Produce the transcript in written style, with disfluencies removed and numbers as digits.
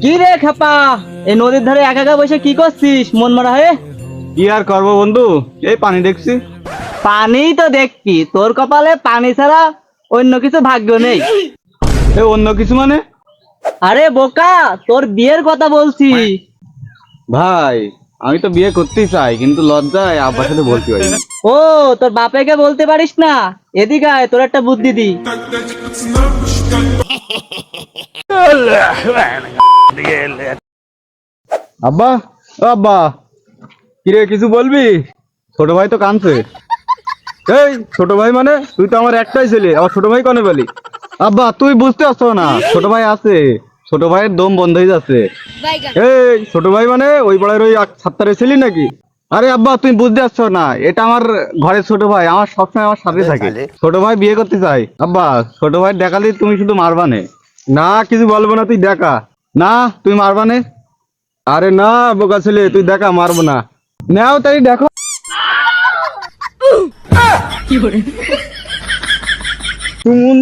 কি রে খাপা, এই নদীর ধারে একা একা বসে কি করছিস মন মরা হয়ে? কি আর করবো বন্ধু, এই পানি দেখছি। পানি তো দেখবি, তোর কপালে পানি ছাড়া অন্য কিছু ভাগ্য নেই। এ অন্য কিছু মানে? আরে বোকা, তোর বিয়ের কথা বলছি। ভাই, আমি তো বিয়ে করতেই চাই, কিন্তু লজ্জায় আব্বার সাথে বলতে পারি না। ও, তোর বাপেকে বলতে পারিস না? এদিকে আয়, তোর একটা বুদ্ধি দি। আব্বা, ও আব্বা, কিরে কিছু বলবি? ছোট ভাই তো কাঁদছে। এই ছোট ভাই মানে? তুই তো আমার একটাই ছেলে, আমার ছোট ভাই কনে বলি? আব্বা তুই বুঝতে পারছো না, ছোট ভাই আছে। ছোট ভাইয়ের দম বন্ধ হয়ে যাচ্ছে। এই ছোট ভাই মানে ওই পাড়ার ওই ছাত্তারে ছিলি নাকি? আরে আব্বা তুই বুঝতে পারছো না, এটা আমার ঘরের ছোট ভাই, আমার সবসময় আমার সাথে থাকে। ছোট ভাই বিয়ে করতে চাই। আব্বা ছোট ভাই দেখালি তুমি শুধু মারবানে। না কিছু বলবো না, তুই দেখা। না তুই মারবানে। আরে না বোকা ছেলে, তুই দেখা, মারবো না। নাও তাই দেখো। তুমি